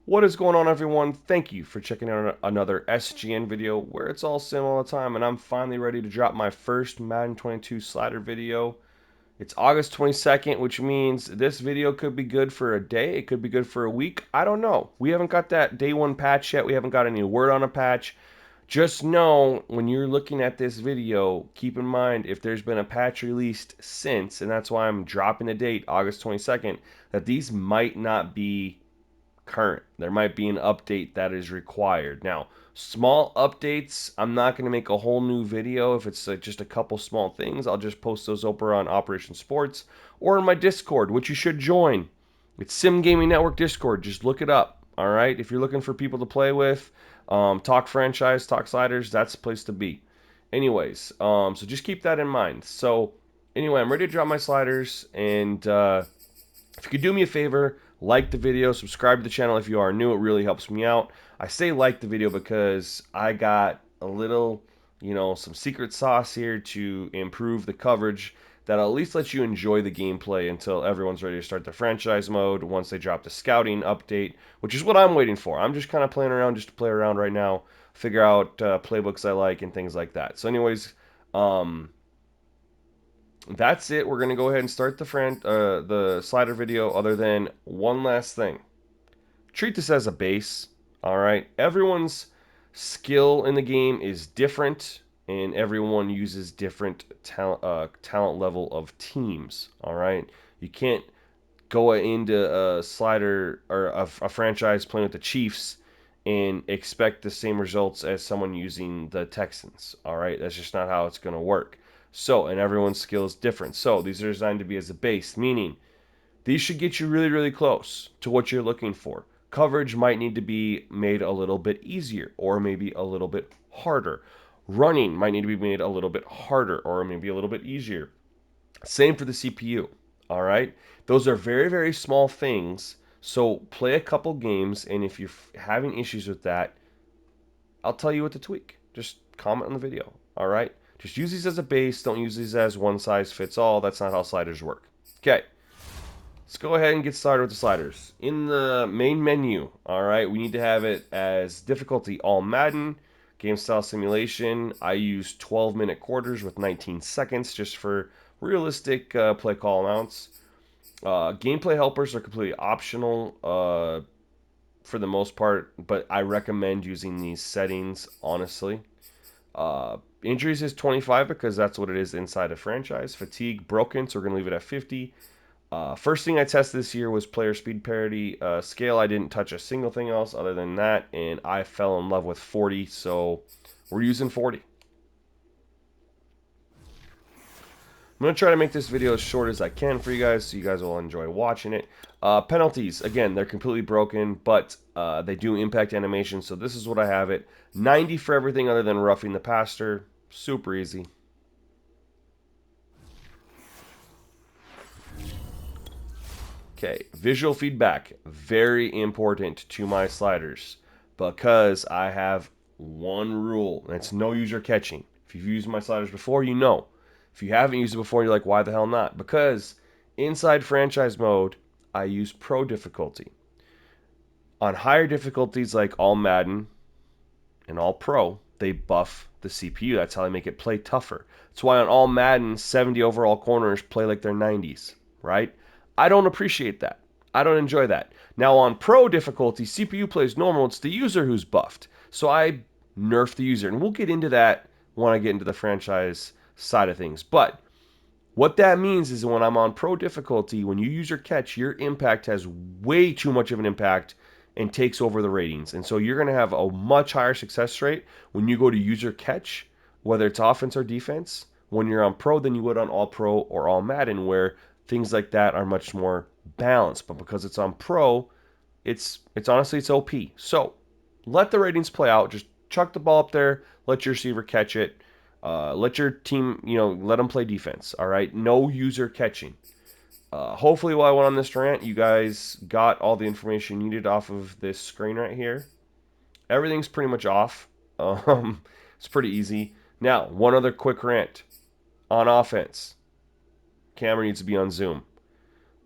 What is going on, everyone? Thank you for checking out another SGN video where it's all sim all the time, and I'm finally ready to drop my first Madden 22 slider video. It's August 22nd, which means this video could be good for a day, it could be good for a week. I don't know. We haven't got that day one patch yet. We haven't got any word on a patch. Just know when you're looking at this video, keep in mind if there's been a patch released since, and that's why I'm dropping the date, August 22nd, that these might not be current. There might be an update that is required. Now, small updates, I'm not going to make a whole new video. If it's just a couple small things, I'll just post those over on Operation Sports or in my Discord, which you should join. It's Sim Gaming Network Discord. Just look it up. All right. If you're looking for people to play with, talk franchise, talk sliders, that's the place to be. Anyways, so just keep that in mind. So, anyway, I'm ready to drop my sliders, and if you could do me a favor, like the video, subscribe to the channel if you are new. It really helps me out. I say like the video because I got a little, some secret sauce here to improve the coverage that'll at least let you enjoy the gameplay until everyone's ready to start the franchise mode once they drop the scouting update, which is what I'm waiting for. I'm just kind of playing around just to play around right now, figure out playbooks I like and things like that. So anyways, that's it. We're gonna go ahead and start the slider video. Other than one last thing, treat this as a base. All right, everyone's skill in the game is different, and everyone uses different talent level of teams. All right, you can't go into a slider or a franchise playing with the Chiefs and expect the same results as someone using the Texans. All right, that's just not how it's going to work. So, and everyone's skill is different. So, these are designed to be as a base, meaning these should get you really, really close to what you're looking for. Coverage might need to be made a little bit easier or maybe a little bit harder. Running might need to be made a little bit harder or maybe a little bit easier. Same for the CPU. All right. Those are very, very small things. So play a couple games, and if you're having issues with that, I'll tell you what to tweak. Just comment on the video. All right. Just use these as a base. Don't use these as one size fits all. That's not how sliders work. Okay. Let's go ahead and get started with the sliders. In the main menu, all right, we need to have it as difficulty all Madden, game style simulation. I use 12-minute quarters with 19 seconds just for realistic play call amounts. Gameplay helpers are completely optional for the most part, but I recommend using these settings, honestly. Injuries is 25 because that's what it is inside a franchise. Fatigue broken, so we're going to leave it at 50. First thing I tested this year was player speed parity. Scale, I didn't touch a single thing else other than that, and I fell in love with 40, so we're using 40. I'm going to try to make this video as short as I can for you guys so you guys will enjoy watching it. Penalties, again, they're completely broken, but they do impact animation, so this is what I have it. 90 for everything other than roughing the passer. Super easy. Okay, visual feedback, very important to my sliders because I have one rule, and it's no user catching. If you've used my sliders before, you know. If you haven't used it before, you're like, why the hell not? Because inside franchise mode, I use pro difficulty. On higher difficulties like all Madden and all pro, they buff the CPU. That's how they make it play tougher. That's why on all Madden, 70 overall corners play like they're 90s, right? I don't appreciate that. I don't enjoy that. Now on pro difficulty, CPU plays normal. It's the user who's buffed. So I nerf the user. And we'll get into that when I get into the franchise side of things. But what that means is when I'm on pro difficulty, when you use your catch, your impact has way too much of an impact and takes over the ratings. And so you're going to have a much higher success rate when you go to user catch, whether it's offense or defense, when you're on pro than you would on all pro or all Madden, where things like that are much more balanced. But because it's on pro, it's honestly it's OP. So let the ratings play out. Just chuck the ball up there, let your receiver catch it. Let your team, let them play defense. All right, no user catching. Hopefully, while I went on this rant, you guys got all the information you needed off of this screen right here. Everything's pretty much off. It's pretty easy. Now, one other quick rant on offense. Camera needs to be on zoom.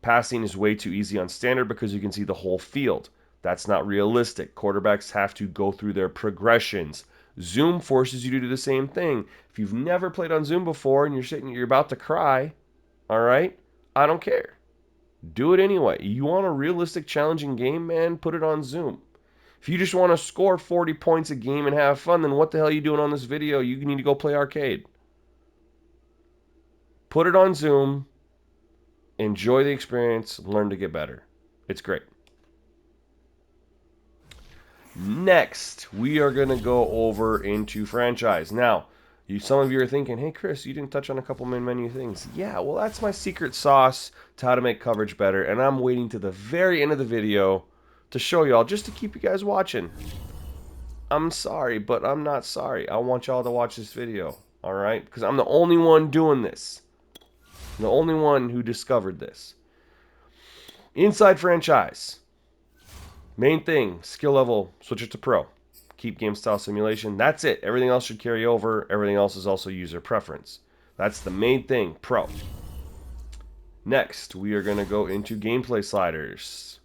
Passing is way too easy on standard because you can see the whole field. That's not realistic. Quarterbacks have to go through their progressions. Zoom forces you to do the same thing. If you've never played on Zoom before and you're about to cry, all right, I don't care. Do it anyway. You want a realistic, challenging game, man? Put it on Zoom. If you just want to score 40 points a game and have fun, then what the hell are you doing on this video? You need to go play arcade. Put it on Zoom. Enjoy the experience. Learn to get better. It's great. Next, we are going to go over into franchise. Now, some of you are thinking, hey, Chris, you didn't touch on a couple main menu things. Yeah, well, that's my secret sauce to how to make coverage better, and I'm waiting to the very end of the video to show y'all, just to keep you guys watching. I'm sorry, but I'm not sorry. I want y'all to watch this video, all right? Because I'm the only one doing this. I'm the only one who discovered this. Inside franchise. Main thing, skill level, switch it to pro. Keep game style simulation. That's it. Everything else should carry over. Everything else is also user preference. That's the main thing, pro. Next, we are going to go into gameplay sliders.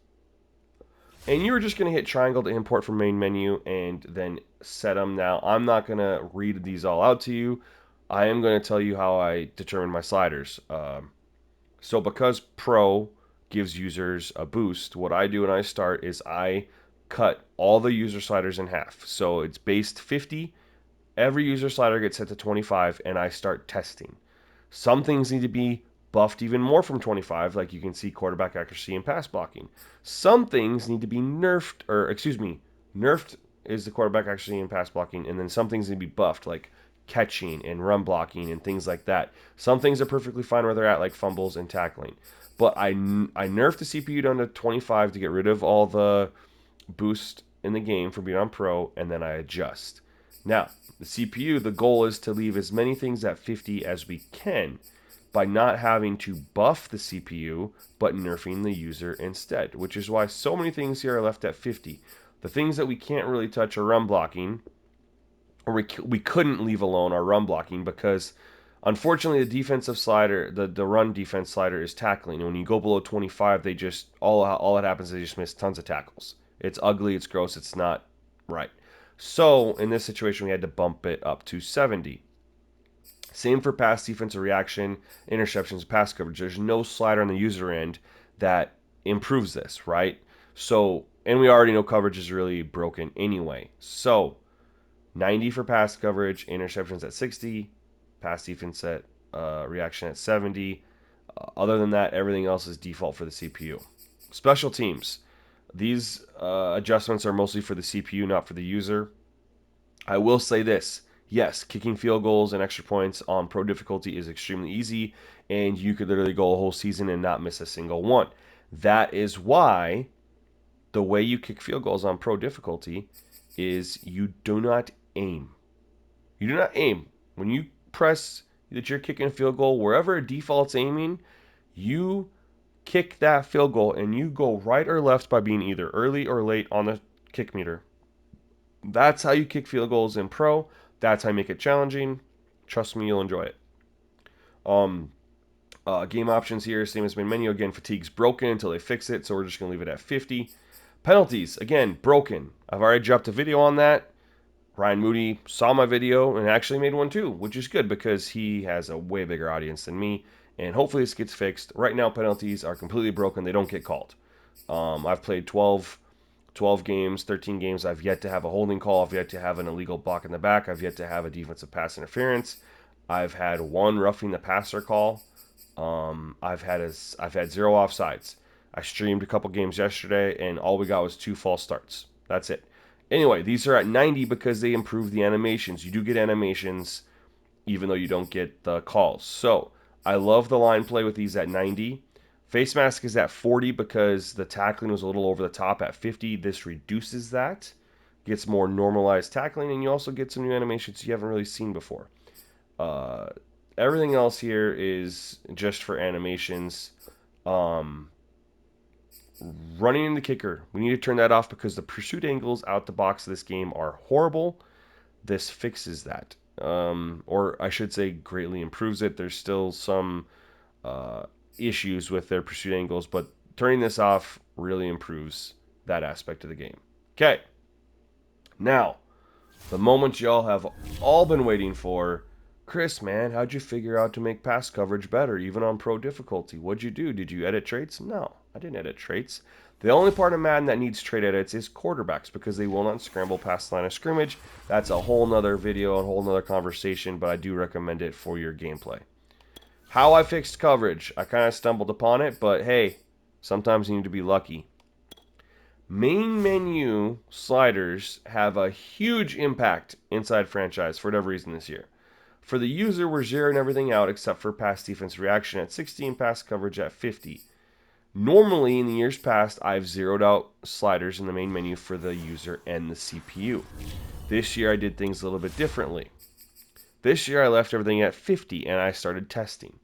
And you're just going to hit triangle to import from main menu and then set them. Now, I'm not going to read these all out to you. I am going to tell you how I determine my sliders. So because Pro gives users a boost, what I do when I start is I cut all the user sliders in half. So it's based 50. Every user slider gets set to 25, and I start testing. Some things need to be buffed even more from 25, like you can see quarterback accuracy and pass blocking. Some things need to be nerfed, nerfed is the quarterback accuracy and pass blocking, and then some things need to be buffed, like catching and run blocking and things like that. Some things are perfectly fine where they're at, like fumbles and tackling. But I nerfed the CPU down to 25 to get rid of all the boost in the game for being on Pro, and then I adjust. Now, the CPU, the goal is to leave as many things at 50 as we can by not having to buff the CPU, but nerfing the user instead, which is why so many things here are left at 50. The things that we can't really touch are run blocking, or we couldn't leave alone are run blocking because unfortunately the defensive slider, the run defense slider is tackling. And when you go below 25, they just, all that happens is they just miss tons of tackles. It's ugly, it's gross, it's not right. So in this situation, we had to bump it up to 70. Same for pass defense or reaction, interceptions, pass coverage. There's no slider on the user end that improves this, right? So, and we already know coverage is really broken anyway. So, 90 for pass coverage, interceptions at 60, pass defense at reaction at 70. Other than that, everything else is default for the CPU. Special teams. These adjustments are mostly for the CPU, not for the user. I will say this. Yes, kicking field goals and extra points on pro difficulty is extremely easy, and you could literally go a whole season and not miss a single one. That is why the way you kick field goals on pro difficulty is you do not aim. You do not aim. When you press that you're kicking a field goal, wherever it defaults aiming, you kick that field goal and you go right or left by being either early or late on the kick meter. That's how you kick field goals in pro. That's how you make it challenging. Trust me, you'll enjoy it. Game options here, same as main menu. Again, fatigue's broken until they fix it, so we're just going to leave it at 50. Penalties, again, broken. I've already dropped a video on that. Ryan Moody saw my video and actually made one too, which is good because he has a way bigger audience than me. And hopefully this gets fixed. Right now, penalties are completely broken. They don't get called. I've played 12 games, 13 games. I've yet to have a holding call. I've yet to have an illegal block in the back. I've yet to have a defensive pass interference. I've had one roughing the passer call. I've had zero offsides. I streamed a couple games yesterday, and all we got was 2 false starts. That's it. Anyway, these are at 90 because they improve the animations. You do get animations, even though you don't get the calls. So I love the line play with these at 90. Face mask is at 40 because the tackling was a little over the top at 50. This reduces that, gets more normalized tackling, and you also get some new animations you haven't really seen before. Everything else here is just for animations. Running in the kicker, we need to turn that off because the pursuit angles out the box of this game are horrible. This fixes that. Or I should say greatly improves it. There's still some issues with their pursuit angles, but turning this off really improves that aspect of the game. Okay. Now, the moment y'all have all been waiting for. Chris, man, how'd you figure out to make pass coverage better, even on pro difficulty? What'd you do? Did you edit traits? No, I didn't edit traits. The only part of Madden that needs trait edits is quarterbacks because they will not scramble past the line of scrimmage. That's a whole nother video, a whole nother conversation, but I do recommend it for your gameplay. How I fixed coverage. I kind of stumbled upon it, but hey, sometimes you need to be lucky. Main menu sliders have a huge impact inside franchise for whatever reason this year. For the user, we're zeroing everything out except for pass defense reaction at 60 and pass coverage at 50. Normally, in the years past, I've zeroed out sliders in the main menu for the user and the CPU. This year, I did things a little bit differently. This year, I left everything at 50 and I started testing.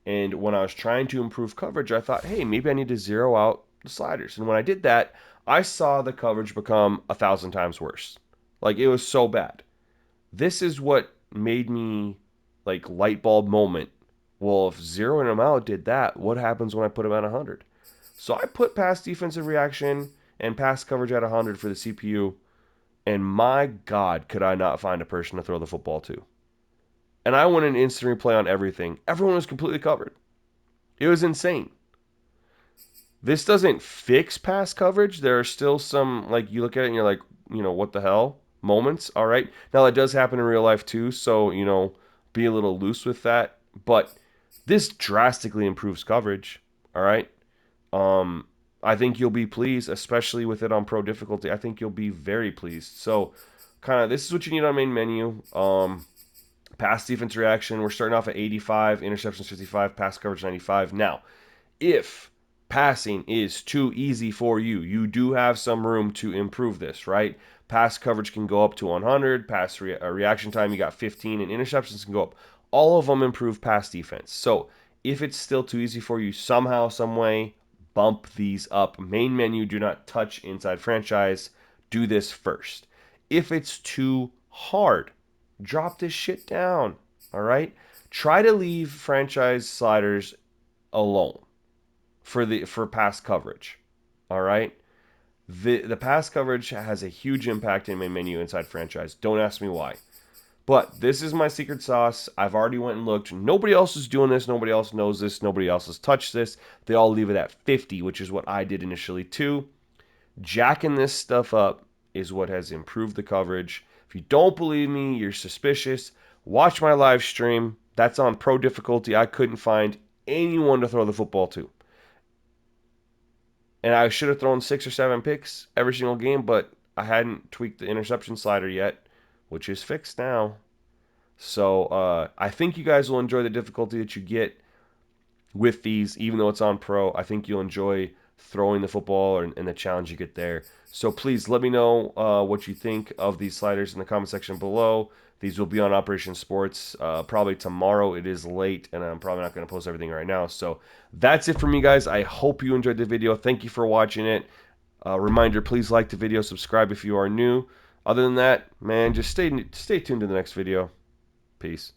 And when I was trying to improve coverage, I thought, hey, maybe I need to zero out the sliders. And when I did that, I saw the coverage become 1,000 times worse. Like, it was so bad. This is what made me, like, light bulb moment. Well, if zeroing them out did that, what happens when I put them at 100? So I put pass defensive reaction and pass coverage at 100 for the CPU, and my God, could I not find a person to throw the football to. And I went in instant replay on everything. Everyone was completely covered. It was insane. This doesn't fix pass coverage. There are still some, like, you look at it and you're like, what the hell moments. All right. Now, that does happen in real life too. So, be a little loose with that. But this drastically improves coverage. All right. I think you'll be pleased, especially with it on pro difficulty. I think you'll be very pleased. So, kind of, this is what you need on main menu. Pass defense reaction. We're starting off at 85, interceptions 55, pass coverage 95. Now, if passing is too easy for you, you do have some room to improve this, right? Pass coverage can go up to 100, pass reaction time, you got 15, and interceptions can go up. All of them improve pass defense. So if it's still too easy for you, somehow, some way, bump these up. Main menu, do not touch inside franchise. Do this first. If it's too hard, drop this shit down. All right? Try to leave franchise sliders alone for pass coverage. All right? The pass coverage has a huge impact in my menu inside franchise. Don't ask me why. But this is my secret sauce. I've already went and looked. Nobody else is doing this. Nobody else knows this. Nobody else has touched this. They all leave it at 50, which is what I did initially too. Jacking this stuff up is what has improved the coverage. If you don't believe me, you're suspicious, watch my live stream. That's on pro difficulty. I couldn't find anyone to throw the football to. And I should have thrown 6 or 7 picks every single game, but I hadn't tweaked the interception slider yet, which is fixed now. So I think you guys will enjoy the difficulty that you get with these, even though it's on pro. I think you'll enjoy throwing the football and the challenge you get there. So please let me know what you think of these sliders in the comment section below. These will be on Operation Sports probably tomorrow. It is late, and I'm probably not going to post everything right now. So that's it for me, guys. I hope you enjoyed the video. Thank you for watching it. Reminder, please like the video, subscribe if you are new. Other than that, man, just stay tuned to the next video. Peace.